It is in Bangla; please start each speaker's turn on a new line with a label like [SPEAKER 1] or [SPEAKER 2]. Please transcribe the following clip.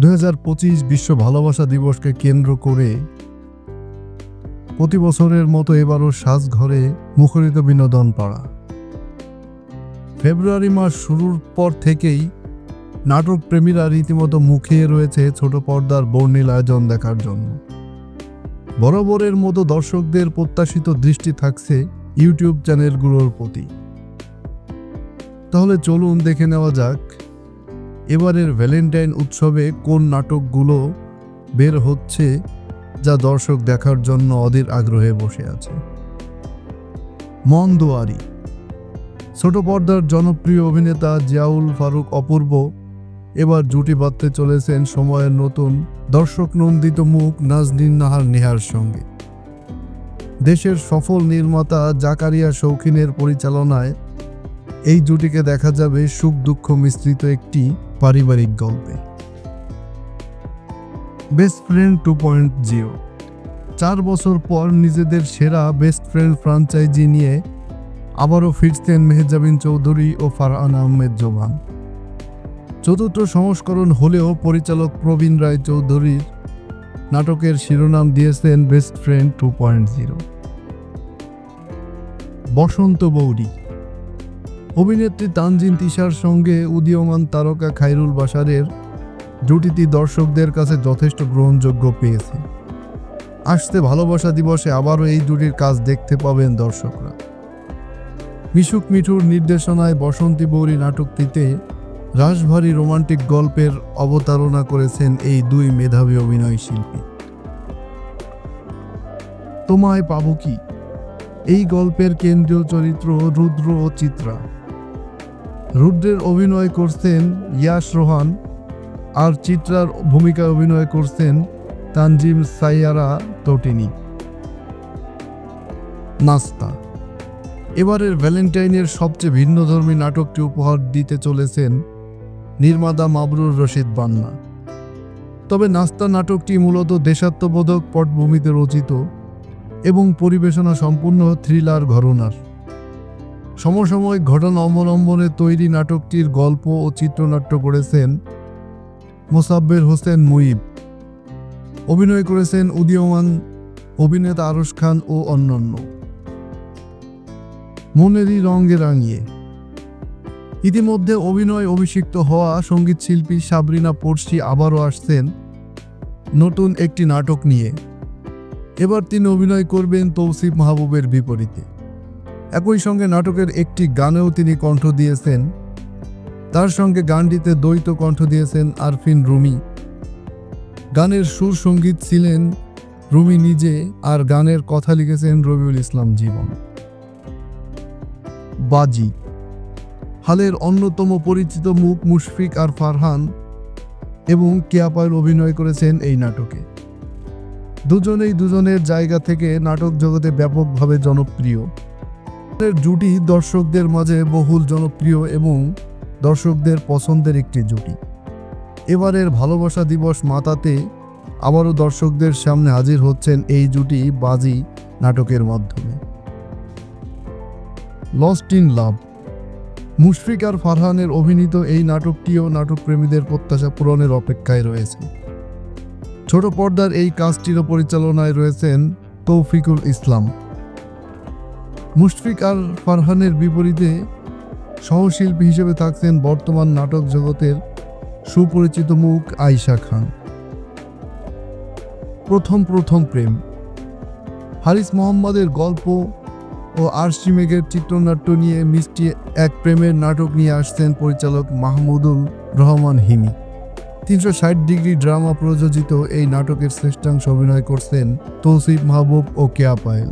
[SPEAKER 1] 2025 বিশ্ব ভালোবাসা দিবসকে কেন্দ্র করে প্রতি বছরের মতো এবারও সাজঘরে মুখরিত বিনোদন পাড়া। ফেব্রুয়ারি মাস শুরুর পর থেকেই নাটক প্রেমীরা রীতিমতো মুখিয়ে রয়েছে ছোট পর্দার বর্ণিল আয়োজন দেখার জন্য। বরাবরের মতো দর্শকদের প্রত্যাশিত দৃষ্টি থাকছে ইউটিউব চ্যানেলগুলোর প্রতি। তাহলে চলুন দেখে নেওয়া যাক এবারের ভ্যালেন্টাইন উৎসবে কোন নাটকগুলো বের হচ্ছে যা দর্শক দেখার জন্য অধীর আগ্রহে বসে আছে। মন দুয়ারি। ছোট পর্দার জনপ্রিয় অভিনেতা জিয়াউল ফারুক অপূর্ব এবার জুটি বাঁধতে চলেছেন সময়ের নতুন দর্শক নন্দিত মুখ নাজনীন নাহার নেহার সঙ্গে। দেশের সফল নির্মাতা জাকারিয়া শৌখিনের পরিচালনায় এই জুটিকে দেখা যাবে সুখ দুঃখ মিশ্রিত একটি পারিবারিক গল্পে। Best friend 2.0। 4 বছর পর নিজেদের সেরা বেস্ট ফ্রেন্ড ফ্রাঞ্চাইজি নিয়ে আবারও ফিরছেন মেহজাবিন চৌধুরী ও ফারহান আহমেদ জোবান। চতুর্থ সংস্করণ হলেও পরিচালক প্রবীণ রায় চৌধুরীর নাটকের শিরোনাম দিয়েছেন বেস্ট ফ্রেন্ড 2.0। বসন্ত বৌরি। অভিনেত্রী তানজিন তিশার সঙ্গে উদীয়মান তারকা খায়রুল বাশারের জুটিটি দর্শকদের কাছে যথেষ্ট গ্রহণযোগ্য পেয়েছে। আসছে ভালোবাসা দিবসে আবারও এই জুটির কাজ দেখতে পাবেন দর্শকরা। মিশুক মিঠুর নির্দেশনায় বসন্তী বৌরি নাটকটিতে রাশভারী রোমান্টিক গল্পের অবতারণা করেছেন এই দুই মেধাবী অভিনয় শিল্পী। তোমায় পাবো কি। এই গল্পের কেন্দ্রীয় চরিত্র রুদ্র ও চিত্রা। রুদ্রের অভিনয় করছেন ইয়াশ রোহান আর চিত্রার ভূমিকায় অভিনয় করছেন তানজিম সাইয়ারা তটিনী। নাস্তা। এবারের ভ্যালেন্টাইনের সবচেয়ে ভিন্নধর্মী নাটকটি উপহার দিতে চলেছেন নির্মাতা মাবরুর রশিদ বান্না। তবে নাস্তা নাটকটি মূলত দেশাত্মবোধক পটভূমিতে রচিত এবং পরিবেশনা সম্পূর্ণ থ্রিলার ঘরানার। সমসাময়িক ঘটনা অবলম্বনে তৈরি নাটকটির গল্প ও চিত্রনাট্য করেছেন মোসাব্বের হোসেন মুইব। অভিনয় করেছেন উদীয়মান অভিনেতা আরশ খান ও অন্যান্য। মনেরই রঙে রাঙিয়ে। ইতিমধ্যে অভিনয় অভিষিক্ত হওয়া সঙ্গীত শিল্পী সাবরিনা পড়শি আবারও আসছেন নতুন একটি নাটক নিয়ে। এবার তিনি অভিনয় করবেন তৌসিফ মাহবুবের বিপরীতে। একই সঙ্গে নাটকের একটি গানেও তিনি কণ্ঠ দিয়েছেন। তার সঙ্গে গানটিতে দ্বৈত কণ্ঠ দিয়েছেন আরফিন রুমি। গানের সুর সঙ্গীত ছিলেন রুমি নিজে আর গানের কথা লিখেছেন রবিউল ইসলাম জীবন। বাজি। হালের অন্যতম পরিচিত মুখ মুশফিক আর ফারহান এবং কেয়া পায়েল অভিনয় করেছেন এই নাটকে। দুজনেই দুজনের জায়গা থেকে নাটক জগতে ব্যাপকভাবে জনপ্রিয়। জুটি দর্শকদের মাঝে বহুল জনপ্রিয় এবং দর্শকদের পছন্দের একটি জুটি। এবারের ভালোবাসা দিবস মাতাতে আবারও দর্শকদের সামনে হাজির হচ্ছেন এই জুটি বাজি নাটকের মাধ্যমে। Lost in love. মুশফিক আর ফারহানের অভিনীত এই নাটকটিও নাটকপ্রেমীদের প্রত্যাশা পূরণের অপেক্ষায় রয়েছে। ছোট পর্দার এই কাজটিরও পরিচালনায় রয়েছেন তৌফিকুল ইসলাম। মুশফিক আর ফারহানের বিপরীতে সহশিল্পী হিসেবে থাকছেন বর্তমান নাটক জগতের সুপরিচিত মুখ আয়েশা খান। প্রথম প্রেম। হারিস মোহাম্মদের গল্প ও আরশি মেঘের চিত্রনাট্য নিয়ে মিষ্টি এক প্রেমের নাটক নিয়ে আসছেন পরিচালক মাহমুদুল রহমান হিমি। 360 ডিগ্রি ড্রামা প্রযোজিত এই নাটকের শ্রেষ্ঠাংশ অভিনয় করছেন তৌসিফ মাহবুব ও কেয়া পায়েল।